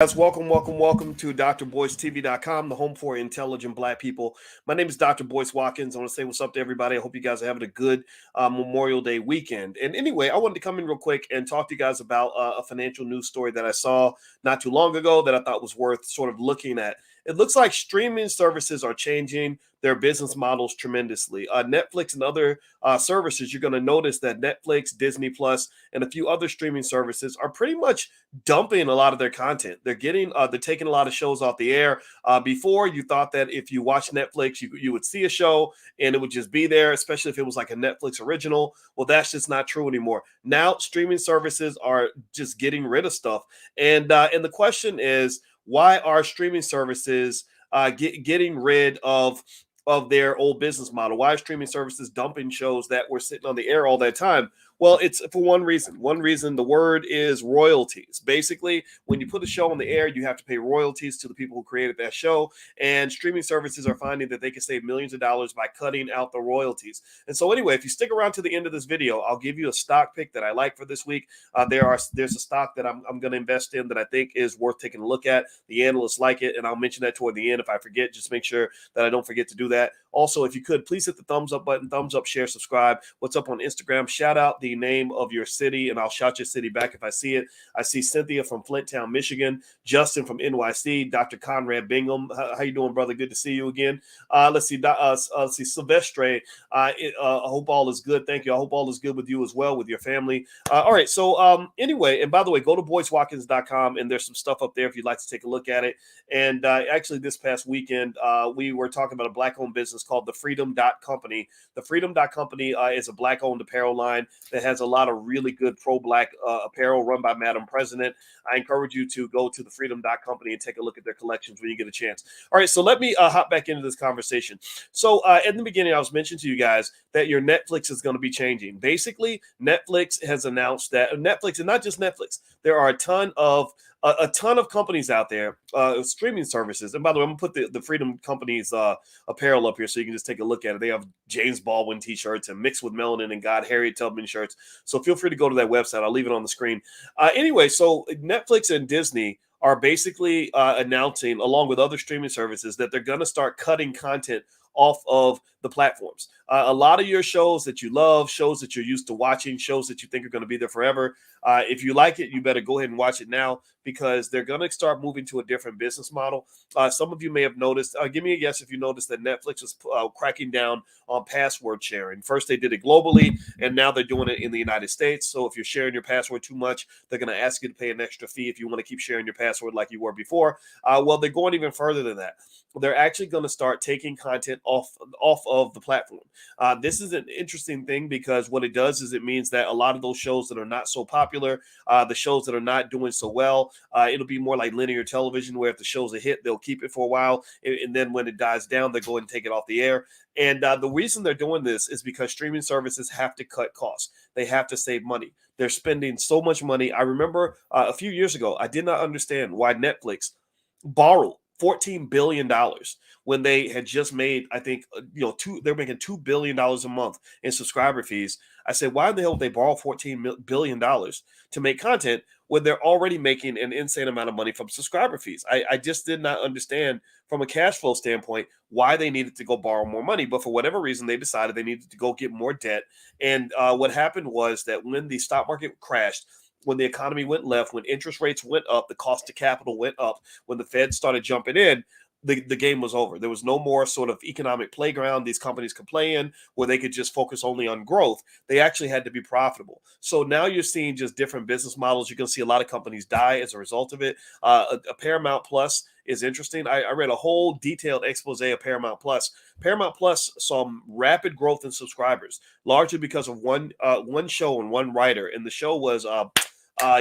Guys, welcome to drboycetv.com, the home for intelligent black people. My name is Dr. Boyce Watkins. I want to say what's up to everybody. I hope you guys are having a good Memorial Day weekend. And anyway, I wanted to come in real quick and talk to you guys about a financial news story that I saw not too long ago that I thought was worth sort of looking at. It looks like streaming services are changing their business models tremendously. Netflix and other services, you're going to notice that Netflix, Disney Plus, and a few other streaming services are pretty much dumping a lot of their content. They're taking a lot of shows off the air. Before, you thought that if you watch Netflix, you would see a show and it would just be there, especially if it was like a Netflix original. Well, that's just not true anymore. Now streaming services are just getting rid of stuff, and the question is, why are streaming services getting rid of their old business model? Why are streaming services dumping shows that were sitting on the air all that time? Well, it's for one reason. One reason, the word is royalties. Basically, when you put a show on the air, you have to pay royalties to the people who created that show. And streaming services are finding that they can save millions of dollars by cutting out the royalties. And so anyway, if you stick around to the end of this video, I'll give you a stock pick that I like for this week. There's a stock that I'm going to invest in that I think is worth taking a look at. The analysts like it, and I'll mention that toward the end. If I forget, just make sure that I don't forget to do that. Also, if you could, please hit the thumbs up button, thumbs up, share, subscribe. What's up on Instagram? Shout out the name of your city, and I'll shout your city back if I see it. I see Cynthia from Flinttown, Michigan, Justin from NYC, Dr. Conrad Bingham. How you doing, brother? Good to see you again. Let's see, Silvestre. I hope all is good. Thank you. I hope all is good with you as well, with your family. All right. So anyway, and by the way, go to boycewatkins.com, and there's some stuff up there if you'd like to take a look at it. And actually, this past weekend, we were talking about a black-owned business called the Freedom Company. The Freedom Company is a black-owned apparel line that has a lot of really good pro-black apparel run by Madam President. I encourage you to go to the Freedom Company and take a look at their collections when you get a chance. All right, so let me hop back into this conversation. So in the beginning, I was mentioning to you guys that your Netflix is going to be changing. Basically, Netflix has announced that Netflix, and not just Netflix, there are a ton of companies out there, streaming services. And by the way, I'm gonna put the Freedom Company's apparel up here so you can just take a look at it. They have James Baldwin t-shirts and Mixed with Melanin and God, Harriet Tubman shirts. So feel free to go to that website. I'll leave it on the screen. Anyway, so Netflix and Disney are basically announcing, along with other streaming services, that they're going to start cutting content off of the platforms. A lot of your shows that you love, shows that you're used to watching, shows that you think are going to be there forever, if you like it, you better go ahead and watch it now, because they're going to start moving to a different business model. Some of you may have noticed, give me a guess if you noticed that Netflix is cracking down on password sharing. First, they did it globally, and now they're doing it in the United States. So if you're sharing your password too much, they're going to ask you to pay an extra fee if you want to keep sharing your password like you were before. Well, they're going even further than that. They're actually going to start taking content off of the platform. This is an interesting thing, because what it does is it means that a lot of those shows that are not so popular, the shows that are not doing so well, it'll be more like linear television, where if the show's a hit, they'll keep it for a while, and then when it dies down, they go ahead and take it off the air. And the reason they're doing this is because streaming services have to cut costs. They have to save money. They're spending so much money. I remember a few years ago, I did not understand why Netflix borrowed $14 billion when they had just made, I think, they're making $2 billion a month in subscriber fees. I said, why in the hell would they borrow $14 billion to make content when they're already making an insane amount of money from subscriber fees? I just did not understand from a cash flow standpoint why they needed to go borrow more money. But for whatever reason, they decided they needed to go get more debt. And what happened was that when the stock market crashed, when the economy went left, when interest rates went up, the cost of capital went up, when the Fed started jumping in, the game was over. There was no more sort of economic playground these companies could play in where they could just focus only on growth. They actually had to be profitable. So now you're seeing just different business models. You're going to see a lot of companies die as a result of it. A Paramount Plus is interesting. I read a whole detailed expose of Paramount Plus. Paramount Plus saw rapid growth in subscribers, largely because of one show and one writer. And the show was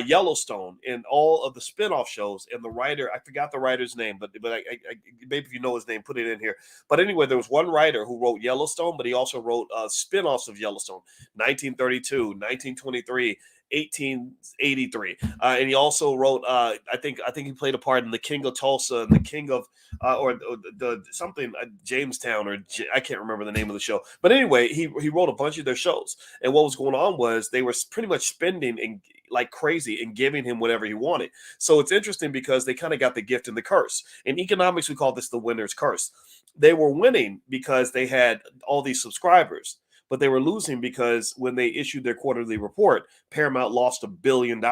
Yellowstone and all of the spinoff shows. And the writer, I forgot the writer's name, but maybe if you know his name, put it in here. But anyway, there was one writer who wrote Yellowstone, but he also wrote spinoffs of Yellowstone, 1932, 1923. 1883. And he also wrote, I think he played a part in The King of Tulsa and The King of, or the something, Jamestown, or I can't remember the name of the show. But anyway, he wrote a bunch of their shows. And what was going on was they were pretty much spending and like crazy and giving him whatever he wanted. So it's interesting because they kind of got the gift and the curse. In economics, we call this the winner's curse. They were winning because they had all these subscribers, but they were losing because when they issued their quarterly report, Paramount lost $1 billion.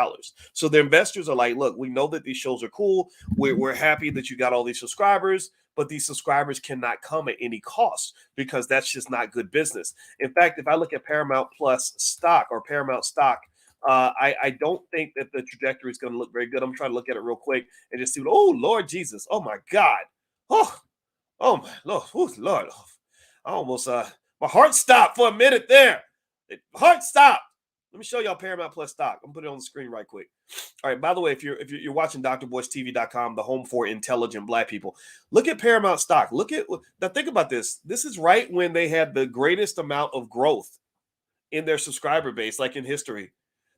So the investors are like, look, we know that these shows are cool. We're happy that you got all these subscribers, but these subscribers cannot come at any cost because that's just not good business. In fact, if I look at Paramount Plus stock or Paramount stock, I don't think that the trajectory is going to look very good. I'm trying to look at it real quick and just see. Oh Lord Jesus! Oh my God! Oh, oh my Lord! Oh Lord! I almost my heart stopped for a minute there. Heart stopped. Let me show y'all Paramount Plus stock. I'm gonna put it on the screen right quick. All right. By the way, if you're watching drboystv.com, the home for intelligent Black people, look at Paramount stock. Look at now. Think about this. This is right when they had the greatest amount of growth in their subscriber base, like in history.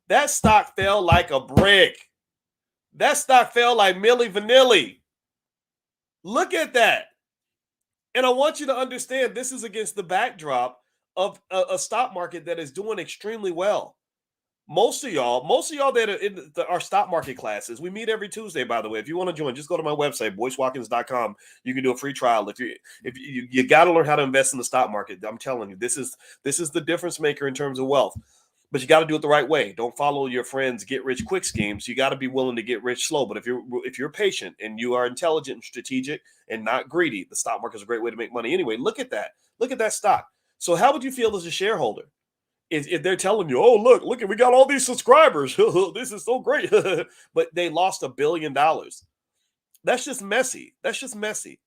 That stock fell like a brick. That stock fell like Milli Vanilli. Look at that. And I want you to understand this is against the backdrop of a stock market that is doing extremely well. Most of y'all that are in our stock market classes, we meet every Tuesday, by the way. If you want to join, just go to my website, boycewatkins.com. You can do a free trial. If you got to learn how to invest in the stock market, I'm telling you, this is the difference maker in terms of wealth. But you got to do it the right way. Don't follow your friends' get rich quick schemes. You got to be willing to get rich slow. But if you're patient and you are intelligent and strategic and not greedy, the stock market is a great way to make money. Anyway, look at that. Look at that stock. So how would you feel as a shareholder if they're telling you, oh, look, we got all these subscribers. This is so great. But they lost $1 billion. That's just messy. That's just messy.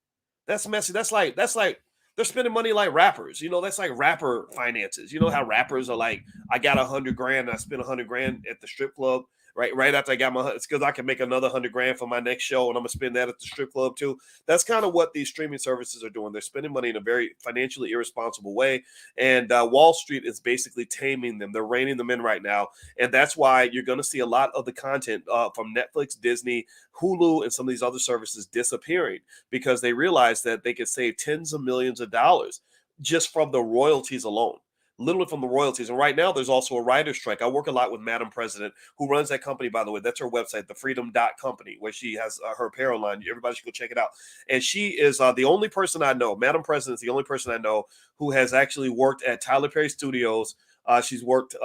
That's messy. That's like they're spending money like rappers. That's like rapper finances. You know how rappers are like, I got 100 grand, and I spent 100 grand at the strip club. Right after I got it's because I can make another 100 grand for my next show, and I'm gonna spend that at the strip club too. That's kind of what these streaming services are doing. They're spending money in a very financially irresponsible way, and Wall Street is basically taming them. They're reining them in right now, and that's why you're going to see a lot of the content from Netflix, Disney, Hulu, and some of these other services disappearing because they realize that they could save tens of millions of dollars just from the royalties alone. Literally from the royalties. And right now, there's also a writer's strike. I work a lot with Madam President, who runs that company, by the way. That's her website, thefreedom.company, where she has her apparel line. Everybody should go check it out. And she is the only person I know, Madam President is the only person I know who has actually worked at Tyler Perry Studios. She's worked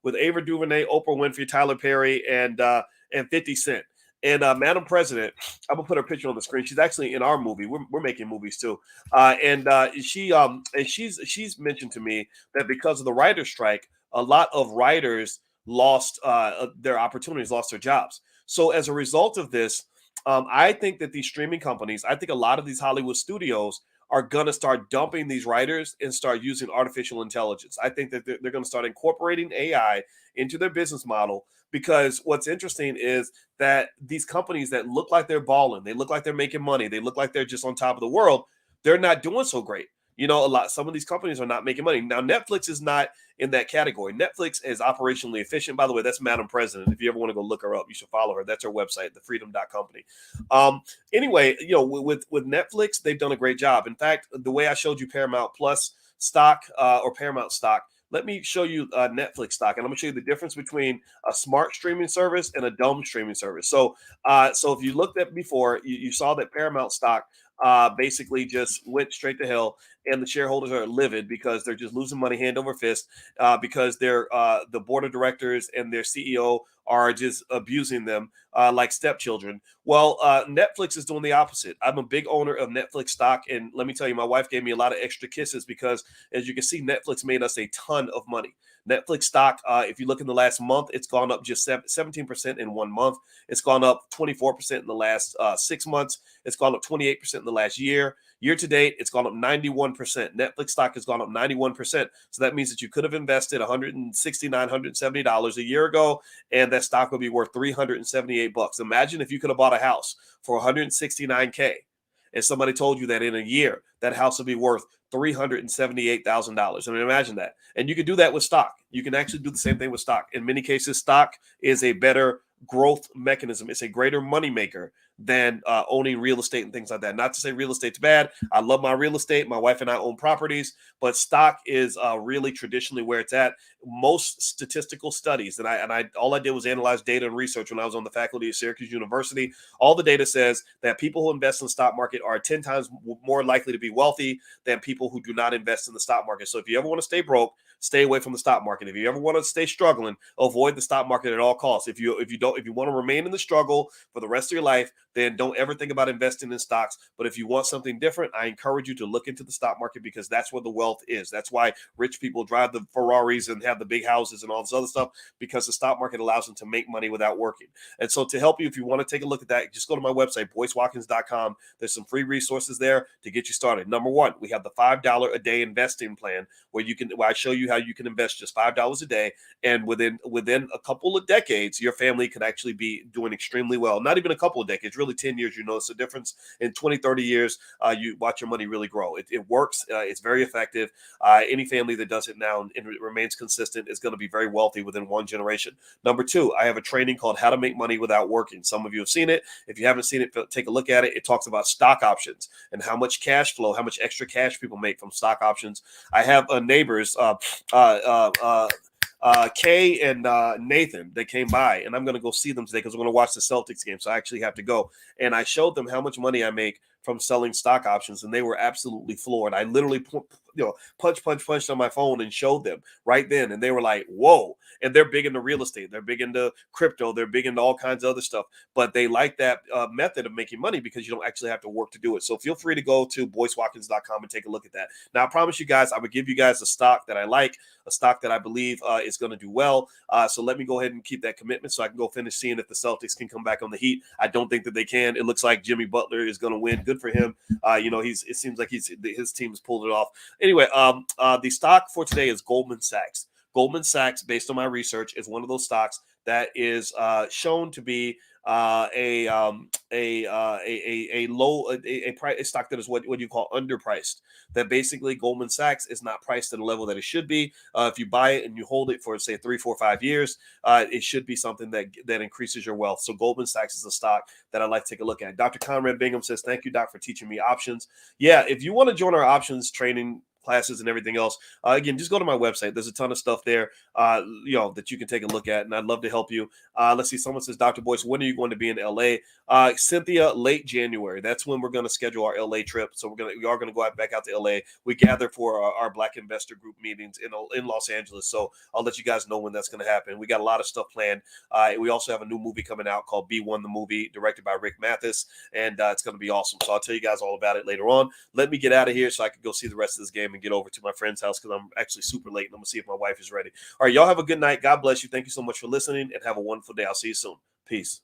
with Ava DuVernay, Oprah Winfrey, Tyler Perry, and 50 Cent. And Madam President, I'm gonna put her picture on the screen. She's actually in our movie. We're making movies too, and she's mentioned to me that because of the writer's strike, a lot of writers lost their opportunities, lost their jobs. So as a result of this, I think that these streaming companies, I think a lot of these Hollywood studios are going to start dumping these writers and start using artificial intelligence. I think that they're going to start incorporating AI into their business model because what's interesting is that these companies that look like they're balling, they look like they're making money, they look like they're just on top of the world, they're not doing so great. Some of these companies are not making money. Now, Netflix is not in that category. Netflix is operationally efficient. By the way, that's Madam President. If you ever want to go look her up, you should follow her. That's her website, thefreedom.company. Anyway, with Netflix, they've done a great job. In fact, the way I showed you Paramount Plus stock or Paramount stock, let me show you Netflix stock, and I'm going to show you the difference between a smart streaming service and a dumb streaming service. So if you looked at before, you saw that Paramount stock basically just went straight to hell, and the shareholders are livid because they're just losing money hand over fist because they're the board of directors and their CEO are just abusing them like stepchildren. Well, Netflix is doing the opposite. I'm a big owner of Netflix stock, and let me tell you, my wife gave me a lot of extra kisses because, as you can see, Netflix made us a ton of money. Netflix stock, if you look in the last month, it's gone up just 17% in 1 month. It's gone up 24% in the last 6 months. It's gone up 28% in the last year. Year to date, it's gone up 91%. Netflix stock has gone up 91%. So that means that you could have invested $169, $170 a year ago, and that stock would be worth $378. Imagine if you could have bought a house for $169K, and somebody told you that in a year, that house would be worth $378,000. I mean, imagine that. And you could do that with stock. you can actually do the same thing with stock. In many cases, stock is a better growth mechanism. It's a greater money maker than owning real estate and things like that. Not to say real estate's bad. I love my real estate. My wife and I own properties, but stock is really traditionally where it's at. Most statistical studies, and I all I did was analyze data and research when I was on the faculty at Syracuse University. All the data says that people who invest in the stock market are 10 times more likely to be wealthy than people who do not invest in the stock market. So if you ever want to stay broke, stay away from the stock market. If you ever want to stay struggling, avoid the stock market at all costs. If you want to remain in the struggle for the rest of your life, then don't ever think about investing in stocks. But if you want something different, I encourage you to look into the stock market, because that's where the wealth is. That's why rich people drive the Ferraris and have the big houses and all this other stuff, because the stock market allows them to make money without working. And so to help you, if you want to take a look at that, just go to my website, boycewatkins.com. There's some free resources there to get you started. Number one, we have the $5 a day investing plan where I show you how you can invest just $5 a day. And within a couple of decades, your family could actually be doing extremely well. Not even a couple of decades, really 10 years, you notice a difference. In 20, 30 years, you watch your money really grow. It works. It's very effective. Any family that does it now and it remains consistent is going to be very wealthy within one generation. Number two, I have a training called How to Make Money Without Working. Some of you have seen it. If you haven't seen it, take a look at it. It talks about stock options and how much cash flow, how much extra cash people make from stock options. I have neighbors, Kay and Nathan, they came by, and I'm going to go see them today because we're going to watch the Celtics game. So I actually have to go. And I showed them how much money I make from selling stock options, and they were absolutely floored. I literally punched on my phone and showed them right then, and they were like, whoa. And they're big into real estate, they're big into crypto, they're big into all kinds of other stuff, but they like that method of making money because you don't actually have to work to do it. So feel free to go to boycewatkins.com and take a look at that. Now I promise you guys, I would give you guys a stock that I like, a stock that I believe is going to do well. So let me go ahead and keep that commitment so I can go finish seeing if the Celtics can come back on the Heat. I don't think that they can. It looks like Jimmy Butler is going to win. Good for him. It seems like his team has pulled it off. Anyway, the stock for today is Goldman Sachs. Goldman Sachs, based on my research, is one of those stocks that is shown to be a stock that is what you call underpriced. That basically Goldman Sachs is not priced at a level that it should be. If you buy it and you hold it for say 3, 4, 5 years, it should be something that increases your wealth. So Goldman Sachs is a stock that I'd like to take a look at. Dr. Conrad Bingham says, "Thank you, Doc, for teaching me options." Yeah, if you want to join our options training classes and everything else, again, just go to my website. There's a ton of stuff there, that you can take a look at, and I'd love to help you. Let's see. Someone says, "Dr. Boyce, when are you going to be in LA?" Cynthia, late January. That's when we're going to schedule our LA trip. So we are going to go back out to LA. We gather for our Black Investor Group meetings in Los Angeles. So I'll let you guys know when that's going to happen. We got a lot of stuff planned. We also have a new movie coming out called B1 the Movie, directed by Rick Mathis, and it's going to be awesome. So I'll tell you guys all about it later on. Let me get out of here so I can go see the rest of this game and get over to my friend's house because I'm actually super late, and I'm going to see if my wife is ready. All right, y'all have a good night. God bless you. Thank you so much for listening, and have a wonderful day. I'll see you soon. Peace.